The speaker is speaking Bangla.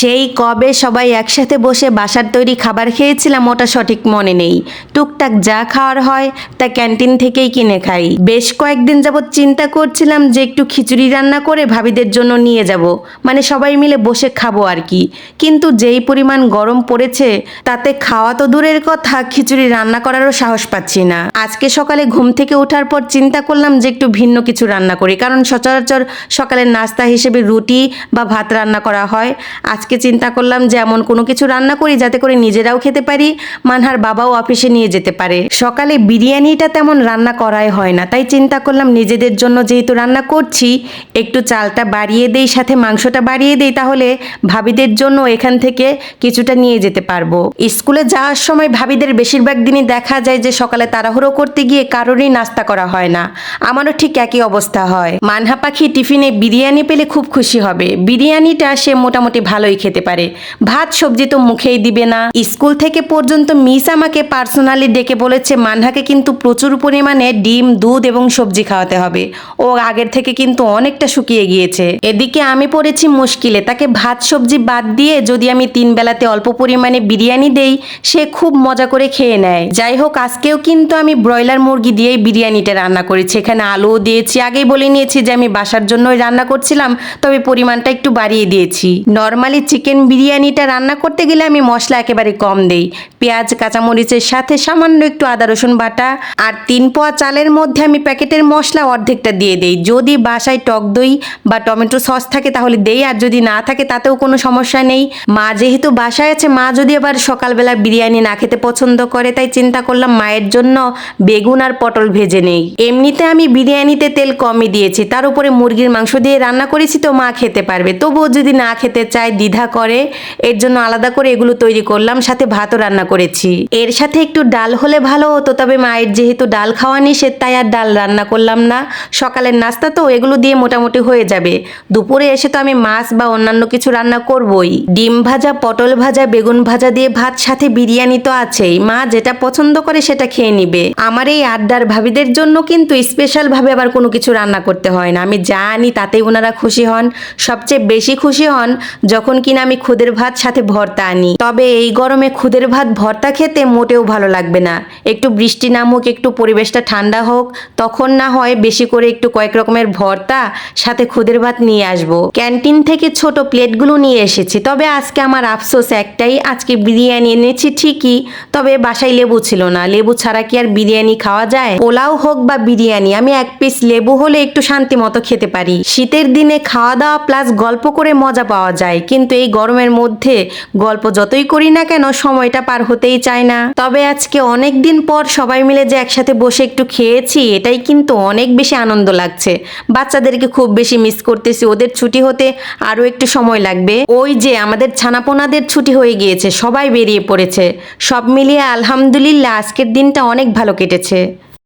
সেই কবে সবাই একসাথে বসে বাসার তৈরি খাবার খেয়েছিলাম ওটা সঠিক মনে নেই। টুকটাক যা খাওয়ার হয় তা ক্যান্টিন থেকেই কিনে খাই। বেশ কয়েকদিন যাবৎ চিন্তা করছিলাম যে একটু খিচুড়ি রান্না করে ভাবিদের জন্য নিয়ে যাব, মানে সবাই মিলে বসে খাবো আর কি। কিন্তু যেই পরিমাণ গরম পড়েছে তাতে খাওয়া তো দূরের কথা, খিচুড়ি রান্না করারও সাহস পাচ্ছি না। আজকে সকালে ঘুম থেকে ওঠার পর চিন্তা করলাম যে একটু ভিন্ন কিছু রান্না করি, কারণ সচরাচর সকালের নাস্তা হিসেবে রুটি বা ভাত রান্না করা হয়। আজকে চিন্তা করলাম যে এমন কোনো কিছু রান্না করি যাতে করে নিজেরাও খেতে পারি, মানহার বাবাও অফিসে নিয়ে যেতে পারে। সকালে বিরিয়ানিটা তেমন রান্না করাই হয় না, তাই চিন্তা করলাম নিজেদের জন্য যেহেতু রান্না করছি একটু চালটা বাড়িয়ে দেই, সাথে মাংসটা বাড়িয়ে দেই, তাহলে ভাবিদের জন্য এখান থেকে কিছুটা নিয়ে যেতে পারবো। স্কুলে যাওয়ার সময় ভাবিদের বেশিরভাগ দিনই দেখা যায় যে সকালে তাড়াহুড়ো করতে গিয়ে কারোরই নাস্তা করা হয় না। আমারও ঠিক একই অবস্থা হয়। মানহা পাখি টিফিনে বিরিয়ানি পেলে খুব খুশি হবে। বিরিয়ানিটা সে মোটামুটি ভালোই খেতে পারে, ভাত সবজি তো মুখেই দিবে না। স্কুল থেকে পর্যন্ত মিস আমাকে পার্সোনালি ডেকে বলেছে মানহাকে কিন্তু প্রচুর পরিমাণে ডিম, দুধ এবং সবজি খাওয়াতে হবে। ও আগের থেকে কিন্তু অনেকটা শুকিয়ে গিয়েছে। এদিকে আমি পড়েছি মুশকিলে, তাকে ভাত সবজি বাদ দিয়ে যদি আমি 3 বেলাতে অল্প পরিমাণে বিরিয়ানি দেই সে খুব মজা করে খেয়ে নেয়। যাই হোক, আজকেও কিন্তু আমি ব্রয়লার মুরগি দিয়েই বিরিয়ানিটা রান্না করেছি। এখানে আলুও দিয়েছি, আগেই বলে নিয়েছি যে আমি বাসার জন্যই রান্না করছিলাম, তবে পরিমাণটা একটু বাড়িয়ে দিয়েছি। নর্মালি চিকেন বিরিয়ানিটা রান্না করতে গেলে আমি মশলা একেবারে কম দেই। পেঁয়াজ, কাঁচামরিচের সাথে সামান্য একটু আদা রসুন বাটা আর 3 পোয়া চালের মধ্যে আমি প্যাকেটের মশলা অর্ধেকটা দিয়ে দেই। যদি বাসায় টক দই বা টমেটো সস থাকে তাহলে দেই, আর যদি না থাকে তাতেও কোনো সমস্যা নেই। মা যেহেতু বাসায় আছে, মা যদি আবার সকালবেলা বিরিয়ানি না খেতে পছন্দ করে, তাই চিন্তা করলাম মায়ের জন্য বেগুন আর পটল ভেজে নেই। এমনিতে আমি বিরিয়ানিতে তেল কমই দিয়েছি, তার উপরে মুরগির মাংস দিয়ে রান্না করেছি তো মা খেতে পারবে। তবুও যদি না খেতে চায়, দ্বিধা করে, এর জন্য আলাদা করে এগুলো তৈরি করলাম, সাথে ভাতও রান্না করেছি। এর সাথে একটু ডাল হলে ভালো হতো, তবে মায়ের যেহেতু ডাল খাওয়া নিষেধ তাই আর ডাল রান্না করলাম না। সকালের নাস্তা তো এগুলো দিয়ে মোটামুটি হয়ে যাবে। দুপুরে এসে তো আমি মাছ বা অন্যান্য কিছু রান্না করবই। ডিম ভাজা, পটল ভাজা, বেগুন ভাজা দিয়ে ভাত, সাথে বিরিয়ানি তো আছেই। মা যেটা পছন্দ করে সেটা খেয়ে নিবে। আমার এই আড্ডার ভাবিদের জন্য কিন্তু স্পেশাল ভাবে আবার কোনো কিছু রান্না করতে হয় না। আমি যা আনি তাতেই ওনারা খুশি হন। সবচেয়ে বেশি খুশি হন যখন কিনা আমি খুদের ভাত সাথে ভর্তা আনি। তবে এই গরমে খুদের ভাত ভর্তা খেতে মোটেও ভালো লাগবে না। একটু বৃষ্টি নামুক, একটু পরিবেশটা ঠান্ডা হোক, তখন না হয় বেশি করে একটু কয়েক রকমের ভর্তা সাথে খুদের ভাত নিয়ে আসবো। ক্যান্টিন থেকে ছোট প্লেটগুলো নিয়ে এসেছি, তবে আজকে আমার আফসোস একটাই, আজকে বিরিয়ানি এনেছি ঠিকই, তবে বাসায় লেবু ছিল না। লেবু ছাড়া কি আর বিরিয়ানি খাওয়া যায়? পোলাও হোক বা বিরিয়ানি, আমি 1 পিস লেবু হলে একটু শান্তি মতো খেতে পারি। শীতের দিনে খাওয়া দাওয়া প্লাস গল্প করে মজা পাওয়া যায়, কিন্তু এই গরমের মধ্যে গল্প যতই করি না কেন সময়টা পার হতেই চায় না। তবে আজকে অনেক দিন পর সবাই মিলে যে একসাথে বসে একটু খেয়েছি, এটাই কিন্তু অনেক বেশি আনন্দ লাগছে। বাচ্চাদেরকে খুব বেশি মিস করতেছি, ওদের ছুটি হতে আরো একটু সময় লাগবে। ওই যে আমাদের ছানাপোনাদের ছুটি হয়ে গিয়েছে, সবাই বেরিয়ে পড়েছে। সব মিলিয়ে আলহামদুলিল্লাহ আজকের দিনটা অনেক ভালো কেটেছে।